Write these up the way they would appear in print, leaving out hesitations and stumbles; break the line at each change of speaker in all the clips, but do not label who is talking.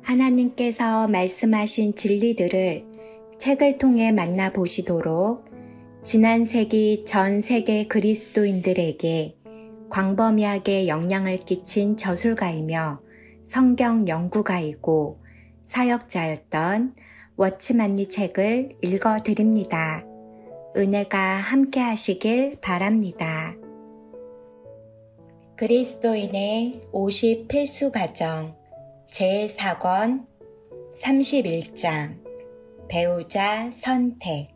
하나님께서 말씀하신 진리들을 책을 통해 만나보시도록 지난 세기 전 세계 그리스도인들에게 광범위하게 영향을 끼친 저술가이며 성경 연구가이고 사역자였던 워치만니 책을 읽어드립니다. 은혜가 함께 하시길 바랍니다. 그리스도인의 50 필수 과정 제4권 31장 배우자 선택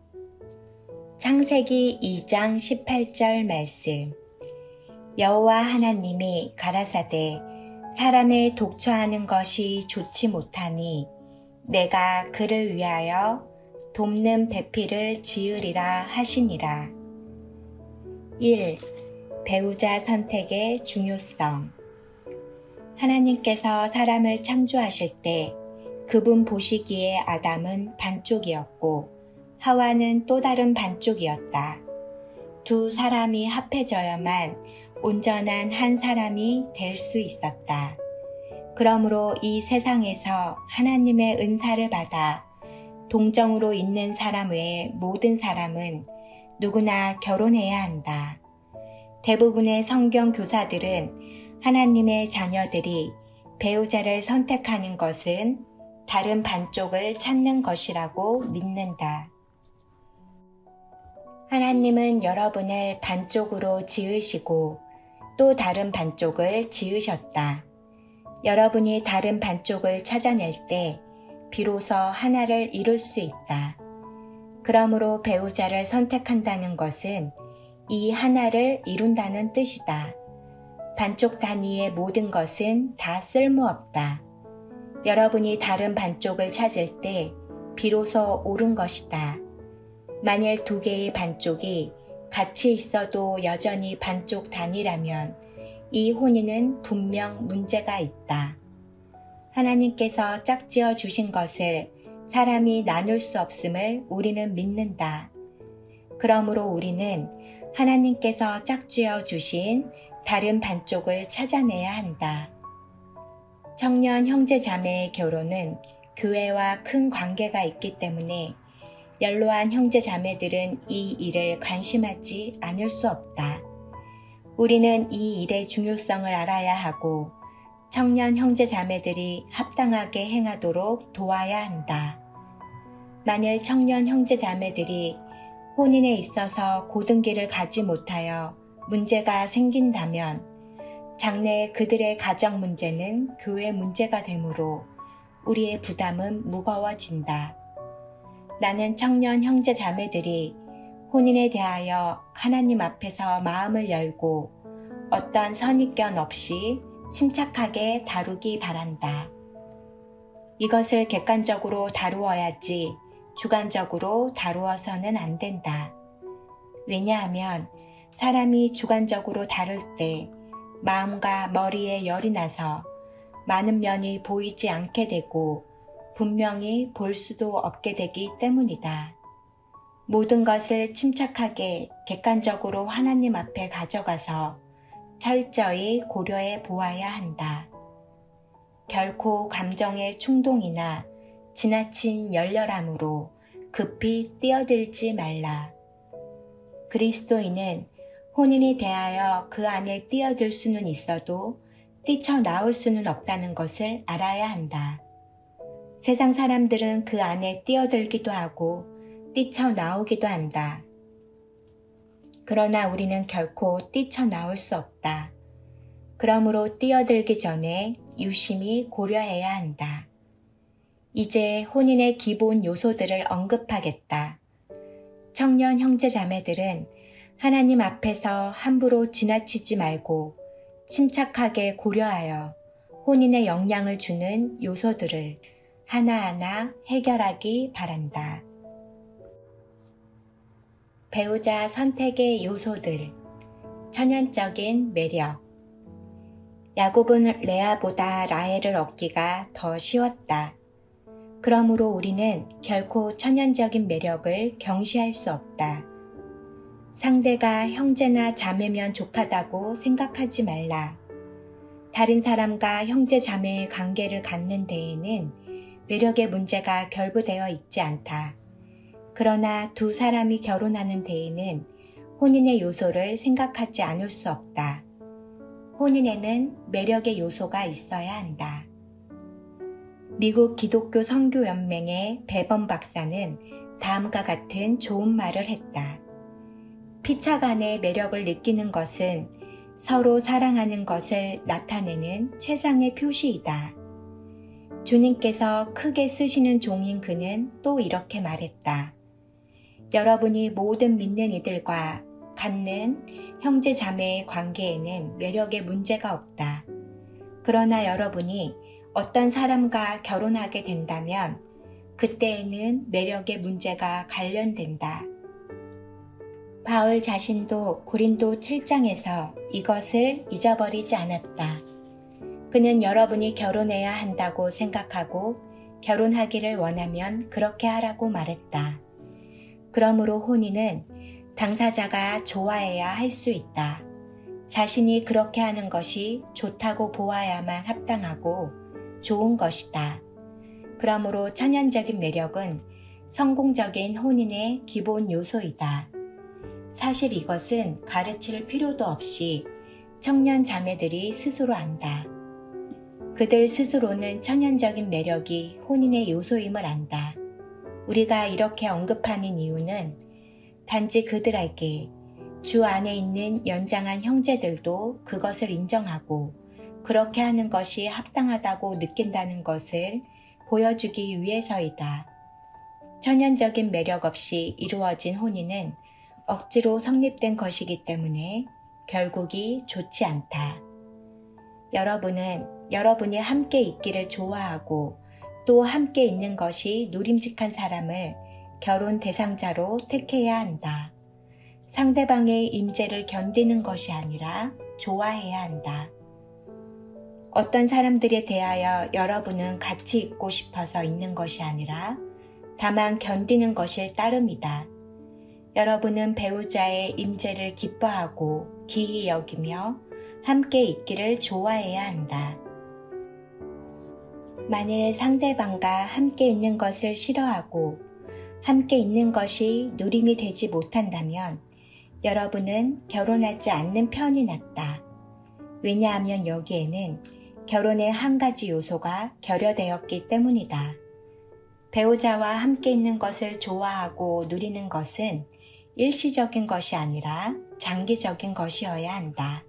창세기 2장 18절 말씀 여호와 하나님이 가라사대 사람을 독초하는 것이 좋지 못하니 내가 그를 위하여 돕는 배필을 지으리라 하시니라. 1. 배우자 선택의 중요성 하나님께서 사람을 창조하실 때 그분 보시기에 아담은 반쪽이었고 하와는 또 다른 반쪽이었다. 두 사람이 합해져야만 온전한 한 사람이 될 수 있었다. 그러므로 이 세상에서 하나님의 은사를 받아 동정으로 있는 사람 외에 모든 사람은 누구나 결혼해야 한다. 대부분의 성경 교사들은 하나님의 자녀들이 배우자를 선택하는 것은 다른 반쪽을 찾는 것이라고 믿는다. 하나님은 여러분을 반쪽으로 지으시고 또 다른 반쪽을 지으셨다. 여러분이 다른 반쪽을 찾아낼 때 비로소 하나를 이룰 수 있다. 그러므로 배우자를 선택한다는 것은 이 하나를 이룬다는 뜻이다. 반쪽 단위의 모든 것은 다 쓸모없다. 여러분이 다른 반쪽을 찾을 때 비로소 옳은 것이다. 만일 두 개의 반쪽이 같이 있어도 여전히 반쪽 단위라면 이 혼인은 분명 문제가 있다. 하나님께서 짝지어 주신 것을 사람이 나눌 수 없음을 우리는 믿는다. 그러므로 우리는 하나님께서 짝지어 주신 다른 반쪽을 찾아내야 한다. 청년 형제 자매의 결혼은 교회와 큰 관계가 있기 때문에 연로한 형제 자매들은 이 일을 관심하지 않을 수 없다. 우리는 이 일의 중요성을 알아야 하고 청년 형제 자매들이 합당하게 행하도록 도와야 한다. 만일 청년 형제 자매들이 혼인에 있어서 고등기를 가지 못하여 문제가 생긴다면 장래 그들의 가정 문제는 교회 문제가 되므로 우리의 부담은 무거워진다. 나는 청년 형제 자매들이 혼인에 대하여 하나님 앞에서 마음을 열고 어떤 선입견 없이 침착하게 다루기 바란다. 이것을 객관적으로 다루어야지 주관적으로 다루어서는 안 된다. 왜냐하면 사람이 주관적으로 다룰 때 마음과 머리에 열이 나서 많은 면이 보이지 않게 되고 분명히 볼 수도 없게 되기 때문이다. 모든 것을 침착하게 객관적으로 하나님 앞에 가져가서 철저히 고려해 보아야 한다. 결코 감정의 충동이나 지나친 열렬함으로 급히 뛰어들지 말라. 그리스도인은 혼인에 대하여 그 안에 뛰어들 수는 있어도 뛰쳐나올 수는 없다는 것을 알아야 한다. 세상 사람들은 그 안에 뛰어들기도 하고 뛰쳐나오기도 한다. 그러나 우리는 결코 뛰쳐나올 수 없다. 그러므로 뛰어들기 전에 유심히 고려해야 한다. 이제 혼인의 기본 요소들을 언급하겠다. 청년 형제 자매들은 하나님 앞에서 함부로 지나치지 말고 침착하게 고려하여 혼인에 영향을 주는 요소들을 하나하나 해결하기 바란다. 배우자 선택의 요소들, 천연적인 매력. 야곱은 레아보다 라헬을 얻기가 더 쉬웠다. 그러므로 우리는 결코 천연적인 매력을 경시할 수 없다. 상대가 형제나 자매면 족하다고 생각하지 말라. 다른 사람과 형제 자매의 관계를 갖는 데에는 매력의 문제가 결부되어 있지 않다. 그러나 두 사람이 결혼하는 데에는 혼인의 요소를 생각하지 않을 수 없다. 혼인에는 매력의 요소가 있어야 한다. 미국 기독교 선교연맹의 배번 박사는 다음과 같은 좋은 말을 했다. 피차 간의 매력을 느끼는 것은 서로 사랑하는 것을 나타내는 최상의 표시이다. 주님께서 크게 쓰시는 종인 그는 또 이렇게 말했다. 여러분이 모든 믿는 이들과 갖는 형제 자매의 관계에는 매력의 문제가 없다. 그러나 여러분이 어떤 사람과 결혼하게 된다면 그때에는 매력의 문제가 관련된다. 바울 자신도 고린도 7장에서 이것을 잊어버리지 않았다. 그는 여러분이 결혼해야 한다고 생각하고 결혼하기를 원하면 그렇게 하라고 말했다. 그러므로 혼인은 당사자가 좋아해야 할 수 있다. 자신이 그렇게 하는 것이 좋다고 보아야만 합당하고 좋은 것이다. 그러므로 천연적인 매력은 성공적인 혼인의 기본 요소이다. 사실 이것은 가르칠 필요도 없이 청년 자매들이 스스로 안다. 그들 스스로는 천연적인 매력이 혼인의 요소임을 안다. 우리가 이렇게 언급하는 이유는 단지 그들에게 주 안에 있는 연장한 형제들도 그것을 인정하고 그렇게 하는 것이 합당하다고 느낀다는 것을 보여주기 위해서이다. 천연적인 매력 없이 이루어진 혼인은 억지로 성립된 것이기 때문에 결국이 좋지 않다. 여러분은 여러분이 함께 있기를 좋아하고 또 함께 있는 것이 누림직한 사람을 결혼 대상자로 택해야 한다. 상대방의 임재를 견디는 것이 아니라 좋아해야 한다. 어떤 사람들에 대하여 여러분은 같이 있고 싶어서 있는 것이 아니라 다만 견디는 것일 따름이다. 여러분은 배우자의 임재를 기뻐하고 기히 여기며 함께 있기를 좋아해야 한다. 만일 상대방과 함께 있는 것을 싫어하고 함께 있는 것이 누림이 되지 못한다면 여러분은 결혼하지 않는 편이 낫다. 왜냐하면 여기에는 결혼의 한 가지 요소가 결여되었기 때문이다. 배우자와 함께 있는 것을 좋아하고 누리는 것은 일시적인 것이 아니라 장기적인 것이어야 한다.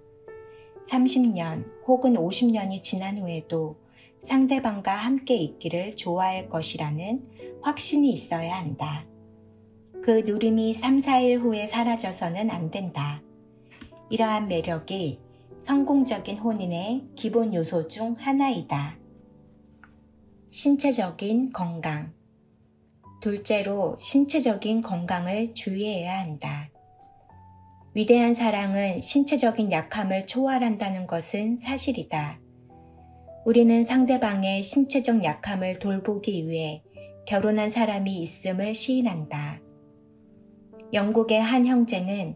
30년 혹은 50년이 지난 후에도 상대방과 함께 있기를 좋아할 것이라는 확신이 있어야 한다. 그 누림이 3, 4일 후에 사라져서는 안 된다. 이러한 매력이 성공적인 혼인의 기본 요소 중 하나이다. 신체적인 건강. 둘째로 신체적인 건강을 주의해야 한다. 위대한 사랑은 신체적인 약함을 초월한다는 것은 사실이다. 우리는 상대방의 신체적 약함을 돌보기 위해 결혼한 사람이 있음을 시인한다. 영국의 한 형제는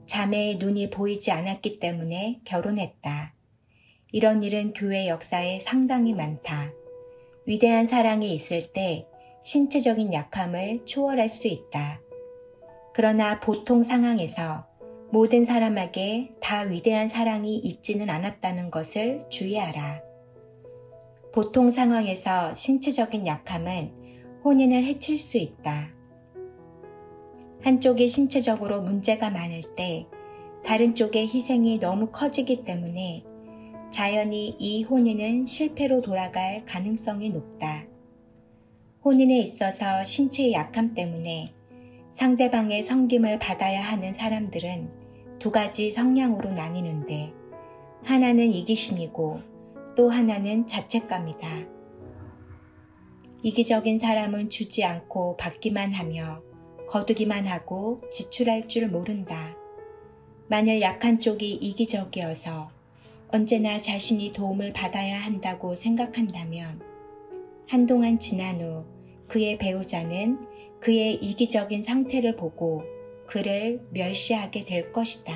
자매의 눈이 보이지 않았기 때문에 결혼했다. 이런 일은 교회 역사에 상당히 많다. 위대한 사랑이 있을 때 신체적인 약함을 초월할 수 있다. 그러나 보통 상황에서 모든 사람에게 다 위대한 사랑이 있지는 않았다는 것을 주의하라. 보통 상황에서 신체적인 약함은 혼인을 해칠 수 있다. 한쪽이 신체적으로 문제가 많을 때 다른 쪽의 희생이 너무 커지기 때문에 자연히 이 혼인은 실패로 돌아갈 가능성이 높다. 혼인에 있어서 신체의 약함 때문에 상대방의 섬김을 받아야 하는 사람들은 두 가지 성향으로 나뉘는데 하나는 이기심이고 또 하나는 자책감이다. 이기적인 사람은 주지 않고 받기만 하며 거두기만 하고 지출할 줄 모른다. 만일 약한 쪽이 이기적이어서 언제나 자신이 도움을 받아야 한다고 생각한다면 한동안 지난 후 그의 배우자는 그의 이기적인 상태를 보고 그를 멸시하게 될 것이다.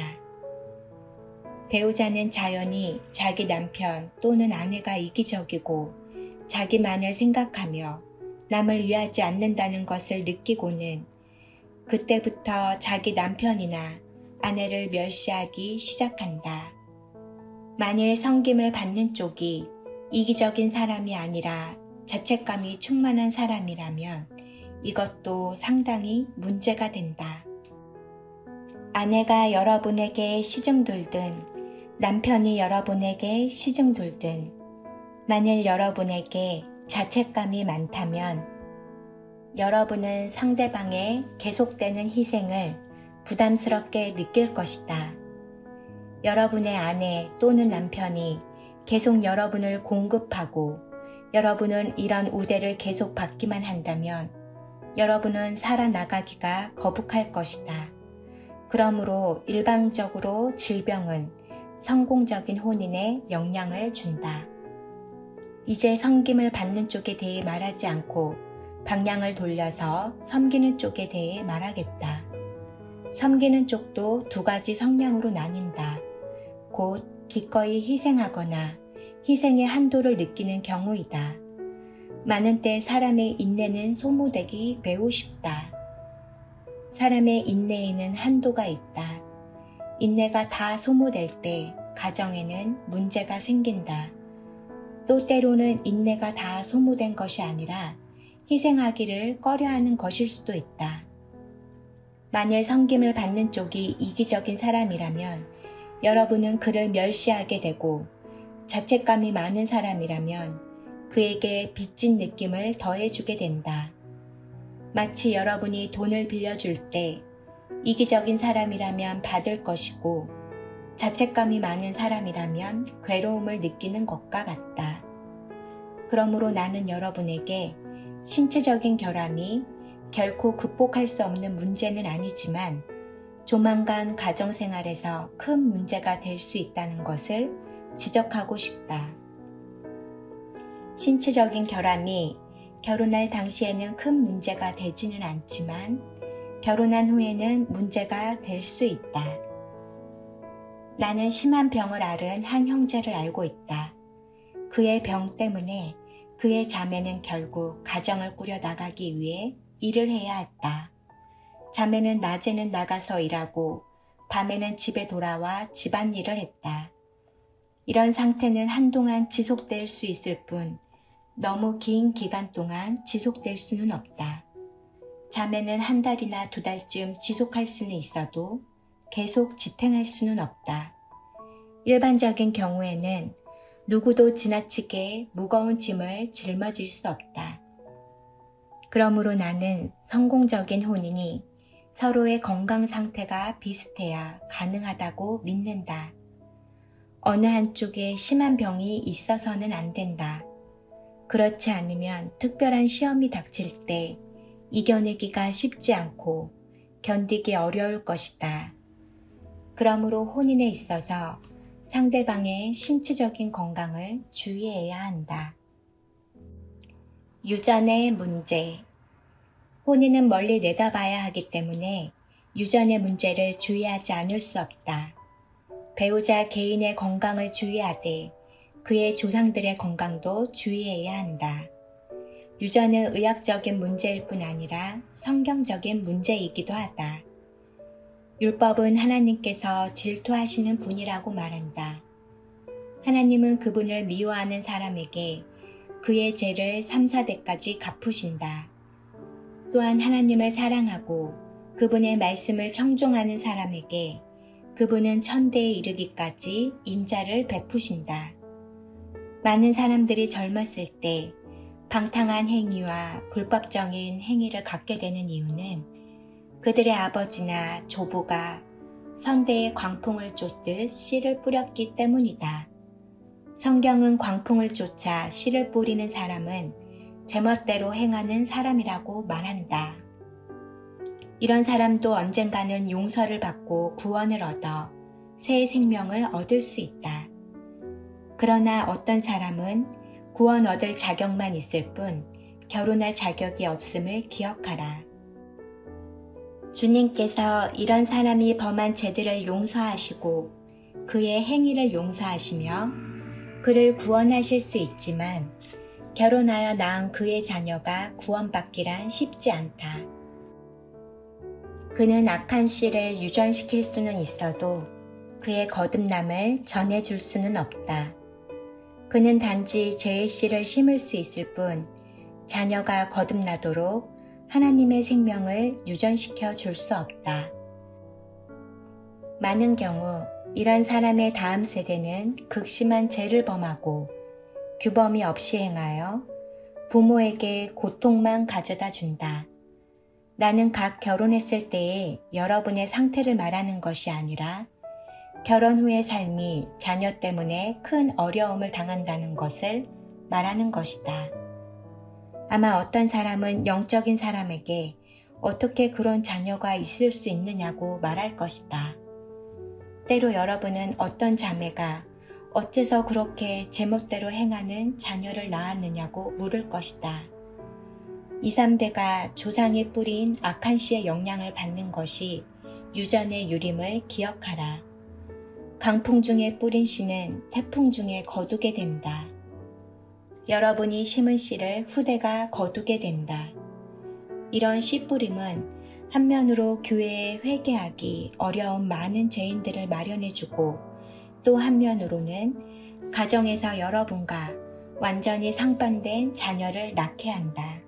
배우자는 자연히 자기 남편 또는 아내가 이기적이고 자기만을 생각하며 남을 위하지 않는다는 것을 느끼고는 그때부터 자기 남편이나 아내를 멸시하기 시작한다. 만일 섬김을 받는 쪽이 이기적인 사람이 아니라 자책감이 충만한 사람이라면 이것도 상당히 문제가 된다. 아내가 여러분에게 시중 돌든 남편이 여러분에게 시중 돌든 만일 여러분에게 자책감이 많다면 여러분은 상대방의 계속되는 희생을 부담스럽게 느낄 것이다. 여러분의 아내 또는 남편이 계속 여러분을 공급하고 여러분은 이런 우대를 계속 받기만 한다면 여러분은 살아나가기가 거북할 것이다. 그러므로 일방적으로 질병은 성공적인 혼인에 영향을 준다. 이제 섬김을 받는 쪽에 대해 말하지 않고 방향을 돌려서 섬기는 쪽에 대해 말하겠다. 섬기는 쪽도 두 가지 성향으로 나뉜다. 곧 기꺼이 희생하거나 희생의 한도를 느끼는 경우이다. 많은 때 사람의 인내는 소모되기 매우 쉽다. 사람의 인내에는 한도가 있다. 인내가 다 소모될 때 가정에는 문제가 생긴다. 또 때로는 인내가 다 소모된 것이 아니라 희생하기를 꺼려하는 것일 수도 있다. 만일 섬김을 받는 쪽이 이기적인 사람이라면 여러분은 그를 멸시하게 되고 자책감이 많은 사람이라면 그에게 빚진 느낌을 더해주게 된다. 마치 여러분이 돈을 빌려줄 때 이기적인 사람이라면 받을 것이고 자책감이 많은 사람이라면 괴로움을 느끼는 것과 같다. 그러므로 나는 여러분에게 신체적인 결함이 결코 극복할 수 없는 문제는 아니지만 조만간 가정생활에서 큰 문제가 될 수 있다는 것을 지적하고 싶다. 신체적인 결함이 결혼할 당시에는 큰 문제가 되지는 않지만 결혼한 후에는 문제가 될 수 있다. 나는 심한 병을 앓은 한 형제를 알고 있다. 그의 병 때문에 그의 자매는 결국 가정을 꾸려 나가기 위해 일을 해야 했다. 자매는 낮에는 나가서 일하고 밤에는 집에 돌아와 집안일을 했다. 이런 상태는 한동안 지속될 수 있을 뿐 너무 긴 기간 동안 지속될 수는 없다. 자매는 한 달이나 두 달쯤 지속할 수는 있어도 계속 지탱할 수는 없다. 일반적인 경우에는 누구도 지나치게 무거운 짐을 짊어질 수 없다. 그러므로 나는 성공적인 혼인이 서로의 건강 상태가 비슷해야 가능하다고 믿는다. 어느 한쪽에 심한 병이 있어서는 안 된다. 그렇지 않으면 특별한 시험이 닥칠 때 이겨내기가 쉽지 않고 견디기 어려울 것이다. 그러므로 혼인에 있어서 상대방의 신체적인 건강을 주의해야 한다. 유전의 문제. 혼인은 멀리 내다봐야 하기 때문에 유전의 문제를 주의하지 않을 수 없다. 배우자 개인의 건강을 주의하되 그의 조상들의 건강도 주의해야 한다. 유전은 의학적인 문제일 뿐 아니라 성경적인 문제이기도 하다. 율법은 하나님께서 질투하시는 분이라고 말한다. 하나님은 그분을 미워하는 사람에게 그의 죄를 3, 4대까지 갚으신다. 또한 하나님을 사랑하고 그분의 말씀을 청종하는 사람에게 그분은 천대에 이르기까지 인자를 베푸신다. 많은 사람들이 젊었을 때 방탕한 행위와 불법적인 행위를 갖게 되는 이유는 그들의 아버지나 조부가 선대에 광풍을 쫓듯 씨를 뿌렸기 때문이다. 성경은 광풍을 쫓아 씨를 뿌리는 사람은 제멋대로 행하는 사람이라고 말한다. 이런 사람도 언젠가는 용서를 받고 구원을 얻어 새 생명을 얻을 수 있다. 그러나 어떤 사람은 구원 얻을 자격만 있을 뿐 결혼할 자격이 없음을 기억하라. 주님께서 이런 사람이 범한 죄들을 용서하시고 그의 행위를 용서하시며 그를 구원하실 수 있지만 결혼하여 낳은 그의 자녀가 구원받기란 쉽지 않다. 그는 악한 씨를 유전시킬 수는 있어도 그의 거듭남을 전해줄 수는 없다. 그는 단지 죄의 씨를 심을 수 있을 뿐 자녀가 거듭나도록 하나님의 생명을 유전시켜 줄 수 없다. 많은 경우 이런 사람의 다음 세대는 극심한 죄를 범하고 규범이 없이 행하여 부모에게 고통만 가져다 준다. 나는 각 결혼했을 때의 여러분의 상태를 말하는 것이 아니라 결혼 후의 삶이 자녀 때문에 큰 어려움을 당한다는 것을 말하는 것이다. 아마 어떤 사람은 영적인 사람에게 어떻게 그런 자녀가 있을 수 있느냐고 말할 것이다. 때로 여러분은 어떤 자매가 어째서 그렇게 제멋대로 행하는 자녀를 낳았느냐고 물을 것이다. 2, 3대가 조상의 뿌린 악한 씨의 영향을 받는 것이 유전의 유림을 기억하라. 강풍 중에 뿌린 씨는 태풍 중에 거두게 된다. 여러분이 심은 씨를 후대가 거두게 된다. 이런 씨 뿌림은 한면으로 교회에 회개하기 어려운 많은 죄인들을 마련해주고 또 한면으로는 가정에서 여러분과 완전히 상반된 자녀를 낳게 한다.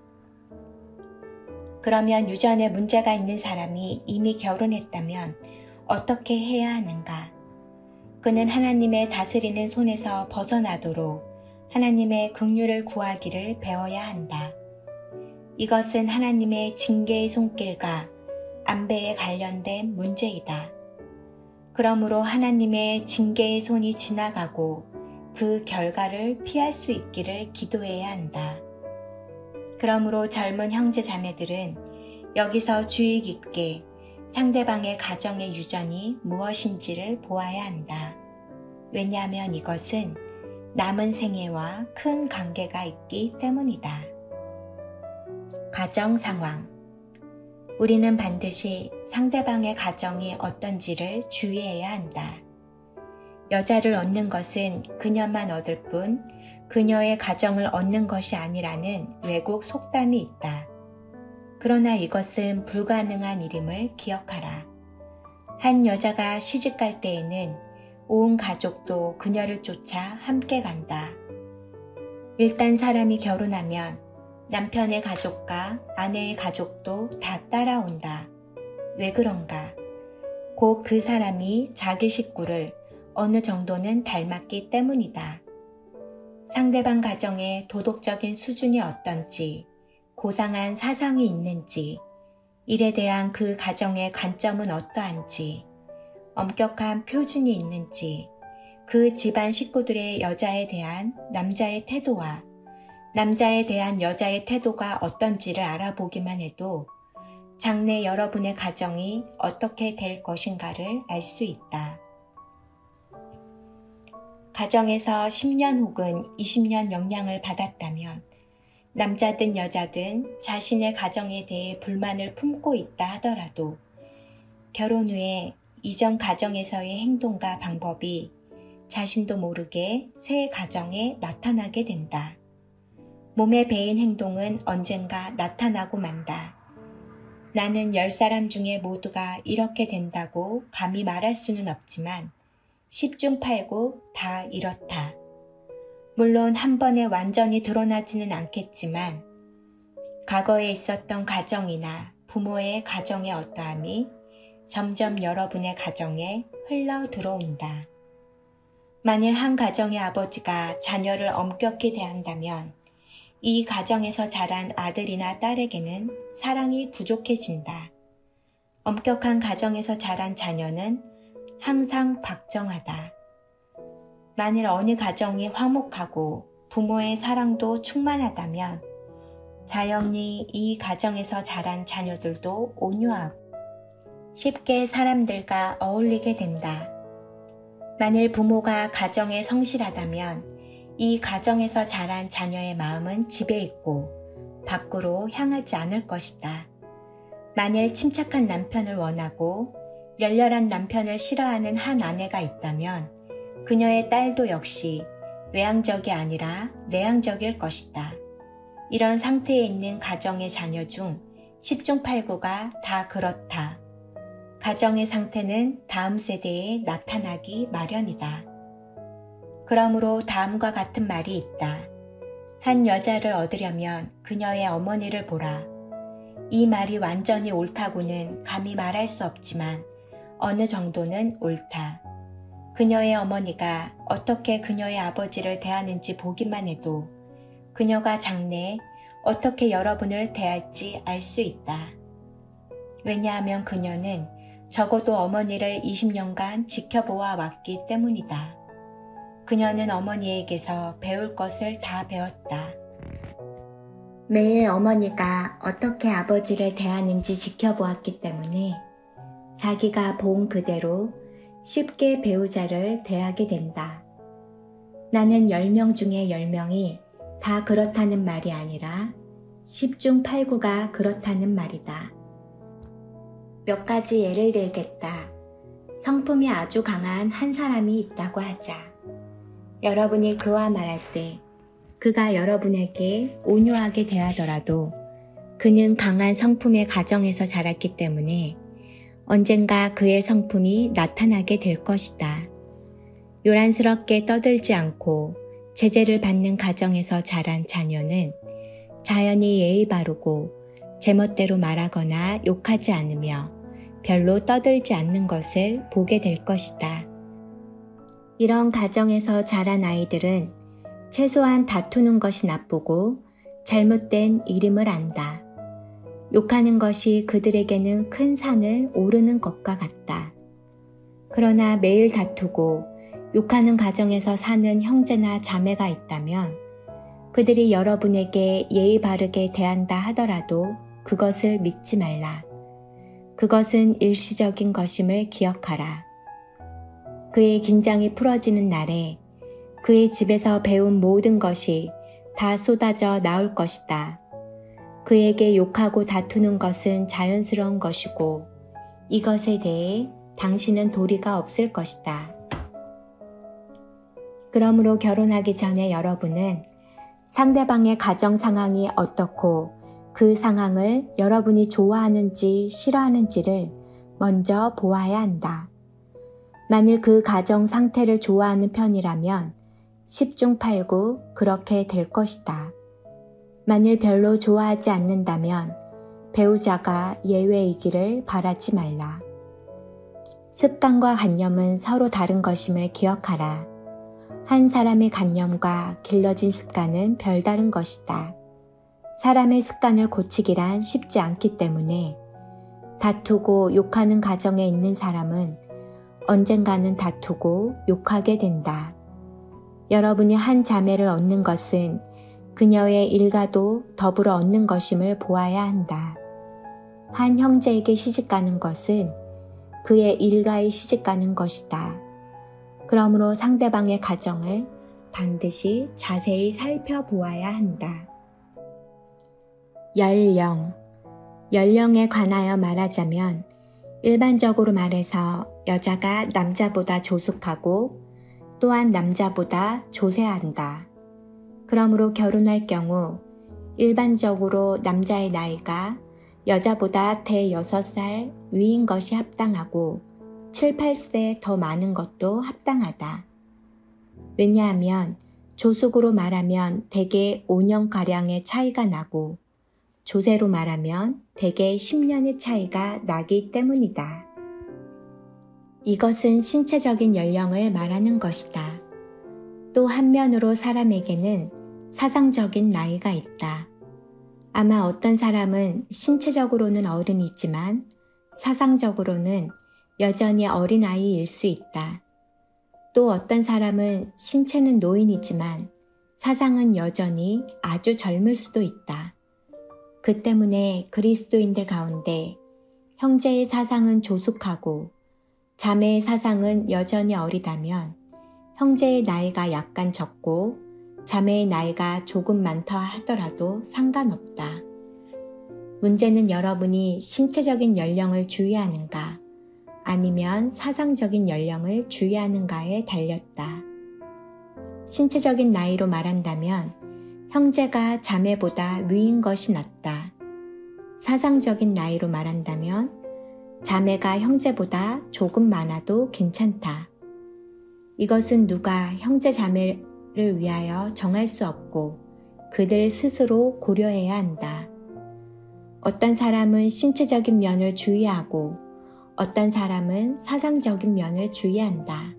그러면 유전에 문제가 있는 사람이 이미 결혼했다면 어떻게 해야 하는가? 그는 하나님의 다스리는 손에서 벗어나도록 하나님의 긍휼을 구하기를 배워야 한다. 이것은 하나님의 징계의 손길과 안배에 관련된 문제이다. 그러므로 하나님의 징계의 손이 지나가고 그 결과를 피할 수 있기를 기도해야 한다. 그러므로 젊은 형제 자매들은 여기서 주의 깊게 상대방의 가정의 유전이 무엇인지를 보아야 한다. 왜냐하면 이것은 남은 생애와 큰 관계가 있기 때문이다. 가정 상황. 우리는 반드시 상대방의 가정이 어떤지를 주의해야 한다. 여자를 얻는 것은 그녀만 얻을 뿐 그녀의 가정을 얻는 것이 아니라는 외국 속담이 있다. 그러나 이것은 불가능한 일임을 기억하라. 한 여자가 시집갈 때에는 온 가족도 그녀를 쫓아 함께 간다. 일단 사람이 결혼하면 남편의 가족과 아내의 가족도 다 따라온다. 왜 그런가? 곧 그 사람이 자기 식구를 어느 정도는 닮았기 때문이다. 상대방 가정의 도덕적인 수준이 어떤지, 고상한 사상이 있는지, 일에 대한 그 가정의 관점은 어떠한지, 엄격한 표준이 있는지, 그 집안 식구들의 여자에 대한 남자의 태도와 남자에 대한 여자의 태도가 어떤지를 알아보기만 해도 장래 여러분의 가정이 어떻게 될 것인가를 알 수 있다. 가정에서 10년 혹은 20년 영향을 받았다면 남자든 여자든 자신의 가정에 대해 불만을 품고 있다 하더라도 결혼 후에 이전 가정에서의 행동과 방법이 자신도 모르게 새 가정에 나타나게 된다. 몸에 배인 행동은 언젠가 나타나고 만다. 나는 10사람 중에 모두가 이렇게 된다고 감히 말할 수는 없지만 10중 8구 다 이렇다. 물론 한 번에 완전히 드러나지는 않겠지만 과거에 있었던 가정이나 부모의 가정의 어떠함이 점점 여러분의 가정에 흘러 들어온다. 만일 한 가정의 아버지가 자녀를 엄격히 대한다면 이 가정에서 자란 아들이나 딸에게는 사랑이 부족해진다. 엄격한 가정에서 자란 자녀는 항상 박정하다. 만일 어느 가정이 화목하고 부모의 사랑도 충만하다면 자연히 이 가정에서 자란 자녀들도 온유하고 쉽게 사람들과 어울리게 된다. 만일 부모가 가정에 성실하다면 이 가정에서 자란 자녀의 마음은 집에 있고 밖으로 향하지 않을 것이다. 만일 침착한 남편을 원하고 열렬한 남편을 싫어하는 한 아내가 있다면 그녀의 딸도 역시 외향적이 아니라 내향적일 것이다. 이런 상태에 있는 가정의 자녀 중 10중 8구가 다 그렇다. 가정의 상태는 다음 세대에 나타나기 마련이다. 그러므로 다음과 같은 말이 있다. 한 여자를 얻으려면 그녀의 어머니를 보라. 이 말이 완전히 옳다고는 감히 말할 수 없지만 어느 정도는 옳다. 그녀의 어머니가 어떻게 그녀의 아버지를 대하는지 보기만 해도 그녀가 장래에 어떻게 여러분을 대할지 알 수 있다. 왜냐하면 그녀는 적어도 어머니를 20년간 지켜보아 왔기 때문이다. 그녀는 어머니에게서 배울 것을 다 배웠다. 매일 어머니가 어떻게 아버지를 대하는지 지켜보았기 때문에 자기가 본 그대로 쉽게 배우자를 대하게 된다. 나는 10명 중에 10명이 다 그렇다는 말이 아니라 10중 8구가 그렇다는 말이다. 몇 가지 예를 들겠다. 성품이 아주 강한 한 사람이 있다고 하자. 여러분이 그와 말할 때 그가 여러분에게 온유하게 대하더라도 그는 강한 성품의 가정에서 자랐기 때문에 언젠가 그의 성품이 나타나게 될 것이다. 요란스럽게 떠들지 않고 제재를 받는 가정에서 자란 자녀는 자연히 예의 바르고 제멋대로 말하거나 욕하지 않으며 별로 떠들지 않는 것을 보게 될 것이다. 이런 가정에서 자란 아이들은 최소한 다투는 것이 나쁘고 잘못된 이름을 안다. 욕하는 것이 그들에게는 큰 산을 오르는 것과 같다. 그러나 매일 다투고 욕하는 가정에서 사는 형제나 자매가 있다면 그들이 여러분에게 예의 바르게 대한다 하더라도 그것을 믿지 말라. 그것은 일시적인 것임을 기억하라. 그의 긴장이 풀어지는 날에 그의 집에서 배운 모든 것이 다 쏟아져 나올 것이다. 그에게 욕하고 다투는 것은 자연스러운 것이고 이것에 대해 당신은 도리가 없을 것이다. 그러므로 결혼하기 전에 여러분은 상대방의 가정 상황이 어떻고 그 상황을 여러분이 좋아하는지 싫어하는지를 먼저 보아야 한다. 만일 그 가정 상태를 좋아하는 편이라면 10중 8구 그렇게 될 것이다. 만일 별로 좋아하지 않는다면 배우자가 예외이기를 바라지 말라. 습관과 관념은 서로 다른 것임을 기억하라. 한 사람의 관념과 길러진 습관은 별다른 것이다. 사람의 습관을 고치기란 쉽지 않기 때문에 다투고 욕하는 가정에 있는 사람은 언젠가는 다투고 욕하게 된다. 여러분이 한 자매를 얻는 것은 그녀의 일가도 더불어 얻는 것임을 보아야 한다. 한 형제에게 시집가는 것은 그의 일가에 시집가는 것이다. 그러므로 상대방의 가정을 반드시 자세히 살펴보아야 한다. 연령에 관하여 말하자면 일반적으로 말해서 여자가 남자보다 조숙하고 또한 남자보다 조세한다. 그러므로 결혼할 경우 일반적으로 남자의 나이가 여자보다 대6살 위인 것이 합당하고 7, 8세 더 많은 것도 합당하다. 왜냐하면 조숙으로 말하면 대개 5년가량의 차이가 나고 조세로 말하면 대개 10년의 차이가 나기 때문이다. 이것은 신체적인 연령을 말하는 것이다. 또 한면으로 사람에게는 사상적인 나이가 있다. 아마 어떤 사람은 신체적으로는 어른이지만 사상적으로는 여전히 어린아이일 수 있다. 또 어떤 사람은 신체는 노인이지만 사상은 여전히 아주 젊을 수도 있다. 그 때문에 그리스도인들 가운데 형제의 사상은 조숙하고 자매의 사상은 여전히 어리다면 형제의 나이가 약간 적고 자매의 나이가 조금 많다 하더라도 상관없다. 문제는 여러분이 신체적인 연령을 주의하는가 아니면 사상적인 연령을 주의하는가에 달렸다. 신체적인 나이로 말한다면 형제가 자매보다 위인 것이 낫다. 사상적인 나이로 말한다면 자매가 형제보다 조금 많아도 괜찮다. 이것은 누가 형제 자매를 위하여 정할 수 없고 그들 스스로 고려해야 한다. 어떤 사람은 신체적인 면을 주의하고 어떤 사람은 사상적인 면을 주의한다.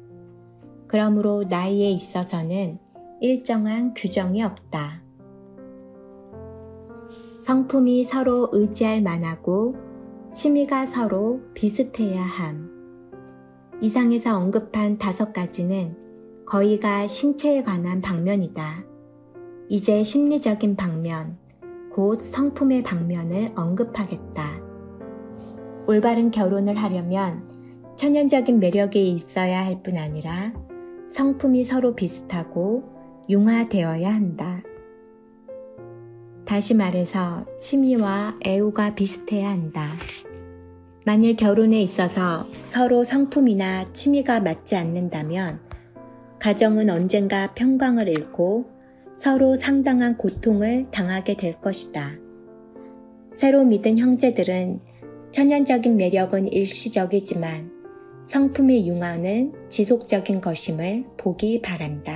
그러므로 나이에 있어서는 일정한 규정이 없다. 성품이 서로 의지할 만하고 취미가 서로 비슷해야 함. 이상에서 언급한 5가지는 거의가 신체에 관한 방면이다. 이제 심리적인 방면, 곧 성품의 방면을 언급하겠다. 올바른 결혼을 하려면 천연적인 매력이 있어야 할 뿐 아니라 성품이 서로 비슷하고 융화되어야 한다. 다시 말해서 취미와 애우가 비슷해야 한다. 만일 결혼에 있어서 서로 성품이나 취미가 맞지 않는다면 가정은 언젠가 평강을 잃고 서로 상당한 고통을 당하게 될 것이다. 새로 믿은 형제들은 천연적인 매력은 일시적이지만 성품의 융화는 지속적인 것임을 보기 바란다.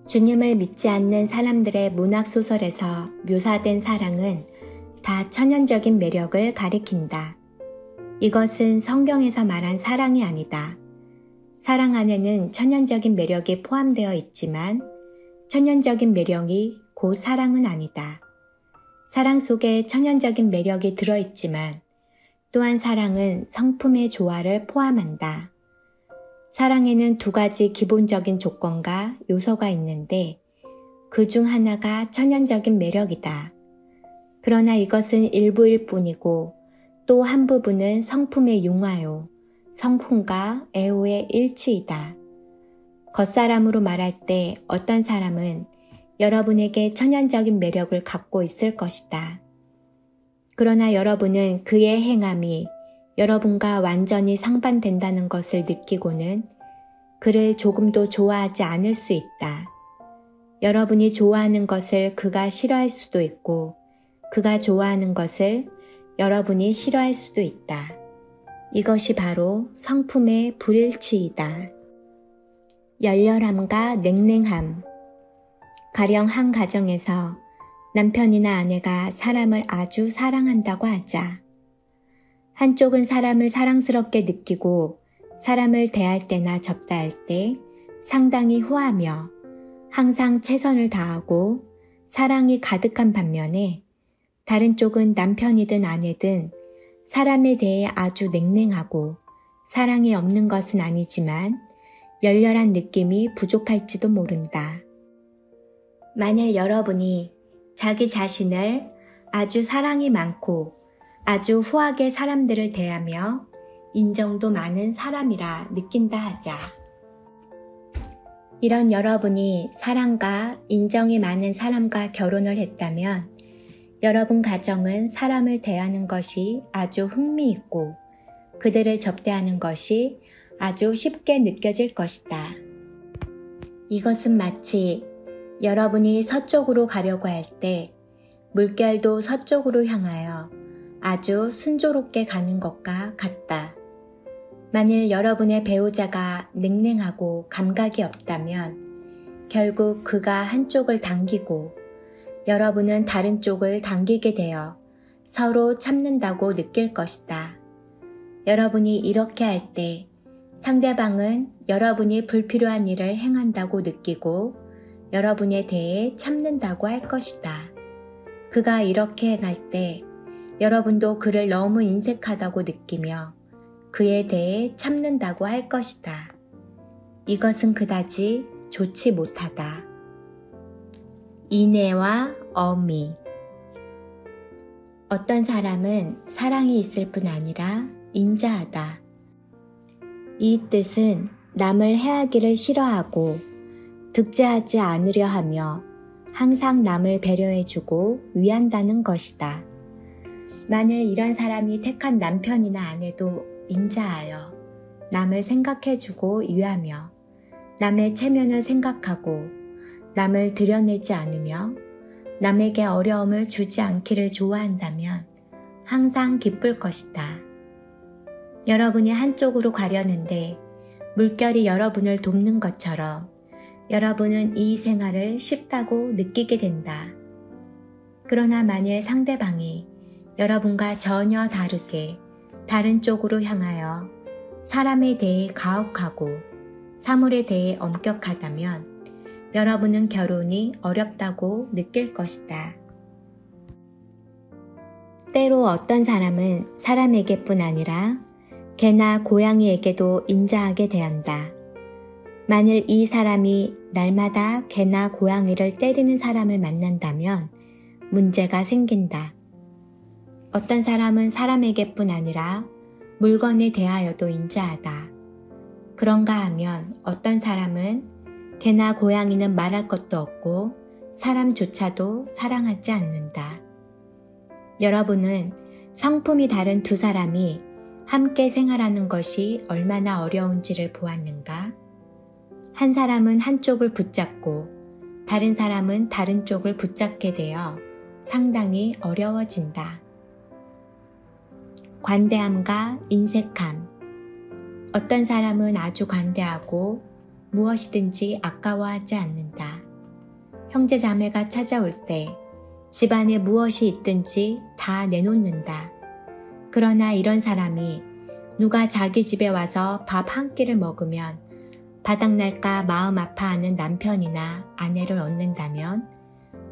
주님을 믿지 않는 사람들의 문학소설에서 묘사된 사랑은 다 천연적인 매력을 가리킨다. 이것은 성경에서 말한 사랑이 아니다. 사랑 안에는 천연적인 매력이 포함되어 있지만 천연적인 매력이 곧 사랑은 아니다. 사랑 속에 천연적인 매력이 들어있지만 또한 사랑은 성품의 조화를 포함한다. 사랑에는 2가지 기본적인 조건과 요소가 있는데 그 중 하나가 천연적인 매력이다. 그러나 이것은 일부일 뿐이고 또 한 부분은 성품의 융화요, 성품과 애호의 일치이다. 겉사람으로 말할 때 어떤 사람은 여러분에게 천연적인 매력을 갖고 있을 것이다. 그러나 여러분은 그의 행함이 여러분과 완전히 상반된다는 것을 느끼고는 그를 조금도 좋아하지 않을 수 있다. 여러분이 좋아하는 것을 그가 싫어할 수도 있고 그가 좋아하는 것을 여러분이 싫어할 수도 있다. 이것이 바로 성품의 불일치이다. 열렬함과 냉랭함. 가령 한 가정에서 남편이나 아내가 사람을 아주 사랑한다고 하자. 한쪽은 사람을 사랑스럽게 느끼고 사람을 대할 때나 접대할 때 상당히 후하며 항상 최선을 다하고 사랑이 가득한 반면에 다른 쪽은 남편이든 아내든 사람에 대해 아주 냉랭하고 사랑이 없는 것은 아니지만 열렬한 느낌이 부족할지도 모른다. 만약 여러분이 자기 자신을 아주 사랑이 많고 아주 후하게 사람들을 대하며 인정도 많은 사람이라 느낀다 하자. 이런 여러분이 사랑과 인정이 많은 사람과 결혼을 했다면 여러분 가정은 사람을 대하는 것이 아주 흥미있고 그들을 접대하는 것이 아주 쉽게 느껴질 것이다. 이것은 마치 여러분이 서쪽으로 가려고 할 때 물결도 서쪽으로 향하여 아주 순조롭게 가는 것과 같다. 만일 여러분의 배우자가 냉랭하고 감각이 없다면 결국 그가 한쪽을 당기고 여러분은 다른 쪽을 당기게 되어 서로 참는다고 느낄 것이다. 여러분이 이렇게 할 때 상대방은 여러분이 불필요한 일을 행한다고 느끼고 여러분에 대해 참는다고 할 것이다. 그가 이렇게 행할 때 여러분도 그를 너무 인색하다고 느끼며 그에 대해 참는다고 할 것이다. 이것은 그다지 좋지 못하다. 인애와 어미. 어떤 사람은 사랑이 있을 뿐 아니라 인자하다. 이 뜻은 남을 해하기를 싫어하고 득제하지 않으려 하며 항상 남을 배려해주고 위한다는 것이다. 만일 이런 사람이 택한 남편이나 아내도 인자하여 남을 생각해주고 유하며 남의 체면을 생각하고 남을 드러내지 않으며 남에게 어려움을 주지 않기를 좋아한다면 항상 기쁠 것이다. 여러분이 한쪽으로 가려는데 물결이 여러분을 돕는 것처럼 여러분은 이 생활을 쉽다고 느끼게 된다. 그러나 만일 상대방이 여러분과 전혀 다르게 다른 쪽으로 향하여 사람에 대해 가혹하고 사물에 대해 엄격하다면 여러분은 결혼이 어렵다고 느낄 것이다. 때로 어떤 사람은 사람에게뿐 아니라 개나 고양이에게도 인자하게 대한다. 만일 이 사람이 날마다 개나 고양이를 때리는 사람을 만난다면 문제가 생긴다. 어떤 사람은 사람에게뿐 아니라 물건에 대하여도 인자하다. 그런가 하면 어떤 사람은 개나 고양이는 말할 것도 없고 사람조차도 사랑하지 않는다. 여러분은 성품이 다른 두 사람이 함께 생활하는 것이 얼마나 어려운지를 보았는가? 한 사람은 한쪽을 붙잡고 다른 사람은 다른 쪽을 붙잡게 되어 상당히 어려워진다. 관대함과 인색함. 어떤 사람은 아주 관대하고 무엇이든지 아까워하지 않는다. 형제 자매가 찾아올 때 집안에 무엇이 있든지 다 내놓는다. 그러나 이런 사람이 누가 자기 집에 와서 밥 한 끼를 먹으면 바닥날까 마음 아파하는 남편이나 아내를 얻는다면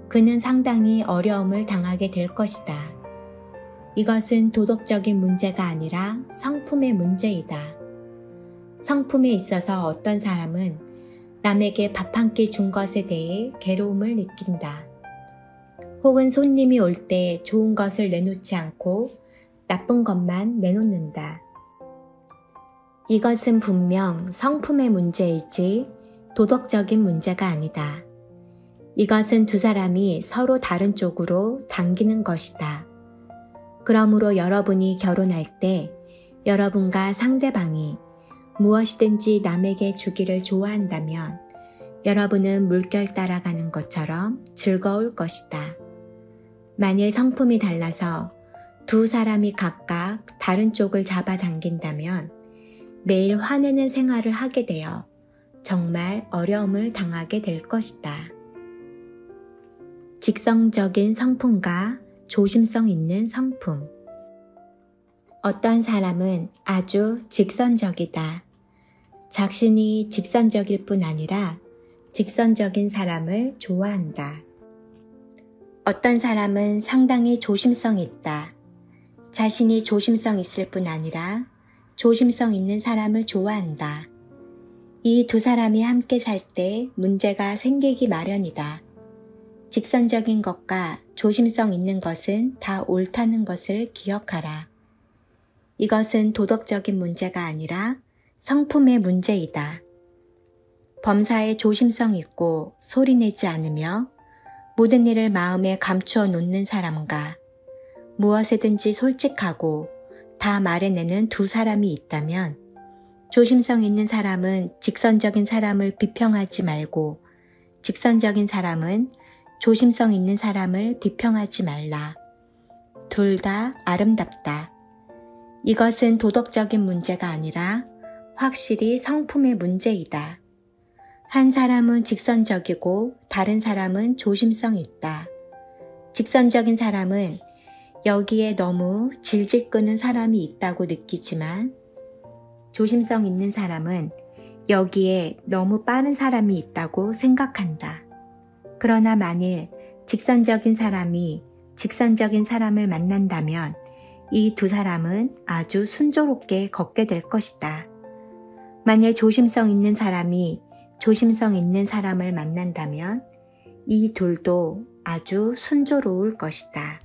그는 상당히 어려움을 당하게 될 것이다. 이것은 도덕적인 문제가 아니라 성품의 문제이다. 성품에 있어서 어떤 사람은 남에게 밥 한 끼 준 것에 대해 괴로움을 느낀다. 혹은 손님이 올 때 좋은 것을 내놓지 않고 나쁜 것만 내놓는다. 이것은 분명 성품의 문제이지 도덕적인 문제가 아니다. 이것은 두 사람이 서로 다른 쪽으로 당기는 것이다. 그러므로 여러분이 결혼할 때 여러분과 상대방이 무엇이든지 남에게 주기를 좋아한다면 여러분은 물결 따라가는 것처럼 즐거울 것이다. 만일 성품이 달라서 두 사람이 각각 다른 쪽을 잡아당긴다면 매일 화내는 생활을 하게 되어 정말 어려움을 당하게 될 것이다. 직성적인 성품과 조심성 있는 성품. 어떤 사람은 아주 직선적이다. 자신이 직선적일 뿐 아니라 직선적인 사람을 좋아한다. 어떤 사람은 상당히 조심성 있다. 자신이 조심성 있을 뿐 아니라 조심성 있는 사람을 좋아한다. 이 두 사람이 함께 살 때 문제가 생기기 마련이다. 직선적인 것과 조심성 있는 것은 다 옳다는 것을 기억하라. 이것은 도덕적인 문제가 아니라 성품의 문제이다. 범사에 조심성 있고 소리내지 않으며 모든 일을 마음에 감추어 놓는 사람과 무엇에든지 솔직하고 다 말해내는 두 사람이 있다면 조심성 있는 사람은 직선적인 사람을 비평하지 말고 직선적인 사람은 조심성 있는 사람을 비평하지 말라. 둘 다 아름답다. 이것은 도덕적인 문제가 아니라 확실히 성품의 문제이다. 한 사람은 직선적이고 다른 사람은 조심성 있다. 직선적인 사람은 여기에 너무 질질 끄는 사람이 있다고 느끼지만 조심성 있는 사람은 여기에 너무 빠른 사람이 있다고 생각한다. 그러나 만일 직선적인 사람이 직선적인 사람을 만난다면 이 두 사람은 아주 순조롭게 걷게 될 것이다. 만일 조심성 있는 사람이 조심성 있는 사람을 만난다면 이 둘도 아주 순조로울 것이다.